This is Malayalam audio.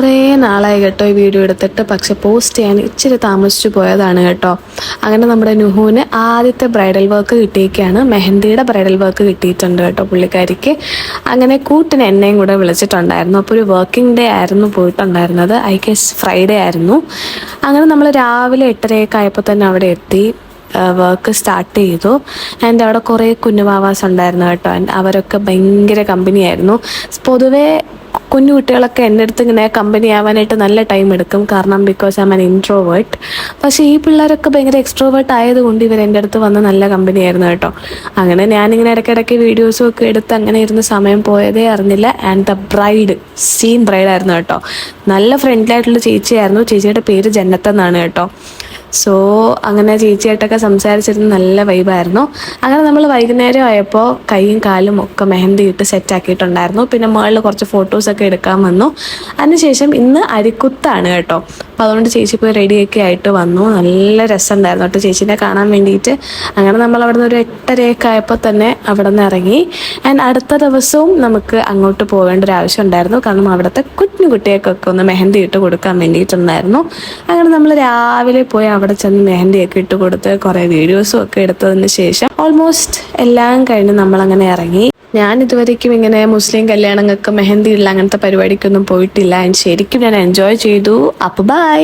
കുറേ നാളായി കേട്ടോ ഈ വീഡിയോ എടുത്തിട്ട്, പക്ഷെ പോസ്റ്റ് ചെയ്യാൻ ഇച്ചിരി താമസിച്ചു പോയതാണ് കേട്ടോ. അങ്ങനെ നമ്മുടെ നുഹുവിന് ആദ്യത്തെ ബ്രൈഡൽ വർക്ക് കിട്ടിയേക്കാണ്. മെഹന്തിയുടെ ബ്രൈഡൽ വർക്ക് കിട്ടിയിട്ടുണ്ട് കേട്ടോ പുള്ളിക്കാരിക്ക്. അങ്ങനെ കൂട്ടിന് എന്നെയും കൂടെ വിളിച്ചിട്ടുണ്ടായിരുന്നു. അപ്പോൾ ഒരു വർക്കിംഗ് ഡേ ആയിരുന്നു പോയിട്ടുണ്ടായിരുന്നത്, ഐ ഗെസ് ഫ്രൈഡേ ആയിരുന്നു. അങ്ങനെ നമ്മൾ രാവിലെ 8:30 ആയപ്പോൾ തന്നെ അവിടെ എത്തി, വർക്ക് സ്റ്റാർട്ട് ചെയ്തു. ആൻഡ് അവിടെ കുറേ കുഞ്ഞുവാവാസ് ഉണ്ടായിരുന്നു കേട്ടോ. അവരൊക്കെ ഭയങ്കര കമ്പനിയായിരുന്നു. പൊതുവേ കുഞ്ഞു കുട്ടികളൊക്കെ എൻ്റെ അടുത്ത് ഇങ്ങനെ കമ്പനി ആവാനായിട്ട് നല്ല ടൈം എടുക്കും, കാരണം because I am an introvert. പക്ഷേ ഈ പിള്ളേരൊക്കെ ഭയങ്കര എക്സ്ട്രോവേർട്ട് ആയതുകൊണ്ട് ഇവർ എൻ്റെ അടുത്ത് വന്ന് നല്ല കമ്പനി ആയിരുന്നു കേട്ടോ. അങ്ങനെ ഞാനിങ്ങനെ ഇടയ്ക്കിടയ്ക്ക് വീഡിയോസും ഒക്കെ എടുത്ത് അങ്ങനെ ഇരുന്ന് സമയം പോയതേ അറിഞ്ഞില്ല. ആൻഡ് ദ ബ്രൈഡ് സീൻ ബ്രൈഡായിരുന്നു കേട്ടോ. നല്ല ഫ്രണ്ട്ലി ആയിട്ടുള്ള ചേച്ചിയായിരുന്നു. ചേച്ചിയുടെ പേര് ജന്നത്ത് എന്നാണ് കേട്ടോ. സോ അങ്ങനെ ചേച്ചിയായിട്ടൊക്കെ സംസാരിച്ചിരുന്ന് നല്ല വൈബായിരുന്നു. അങ്ങനെ നമ്മൾ വൈകുന്നേരം ആയപ്പോൾ കൈയും കാലും ഒക്കെ മെഹന്തി ഇട്ട് സെറ്റാക്കിയിട്ടുണ്ടായിരുന്നു. പിന്നെ മുകളിൽ കുറച്ച് ഫോട്ടോസൊക്കെ എടുക്കാൻ വന്നു. അതിനുശേഷം ഇന്ന് അരിക്കുത്താണ് കേട്ടോ. അപ്പോൾ അതുകൊണ്ട് ചേച്ചി പോയി റെഡിയൊക്കെ ആയിട്ട് വന്നു. നല്ല രസമുണ്ടായിരുന്നു കേട്ടോ ചേച്ചീനെ കാണാൻ വേണ്ടിയിട്ട്. അങ്ങനെ നമ്മൾ അവിടെ നിന്ന് ഒരു 8:30 ആയപ്പോൾ തന്നെ അവിടെ നിന്ന് ഇറങ്ങി. ആൻഡ് അടുത്ത ദിവസവും നമുക്ക് അങ്ങോട്ട് പോകേണ്ട ഒരു ആവശ്യം ഉണ്ടായിരുന്നു, കാരണം അവിടുത്തെ കുഞ്ഞു കുട്ടികൾക്കൊക്കെ ഒന്ന് മെഹന്തി ഇട്ട് കൊടുക്കാൻ വേണ്ടിയിട്ടുണ്ടായിരുന്നു. അങ്ങനെ നമ്മൾ രാവിലെ പോയി അവിടെ ചെന്ന് മെഹന്തിയൊക്കെ ഇട്ട് കൊടുത്ത് കുറേ വീഡിയോസും ഒക്കെ എടുത്തതിന് ശേഷം ഓൾമോസ്റ്റ് എല്ലാം കഴിഞ്ഞ് നമ്മളങ്ങനെ ഇറങ്ങി. ഞാൻ ഇതുവരേക്കും ഇങ്ങനെ മുസ്ലിം കല്യാണങ്ങൾക്ക് മെഹന്തി ഇല്ല അങ്ങനത്തെ പരിപാടിക്കൊന്നും പോയിട്ടില്ല. ശരിക്കും ഞാൻ എൻജോയ് ചെയ്തു. അപ്പോൾ ബൈ.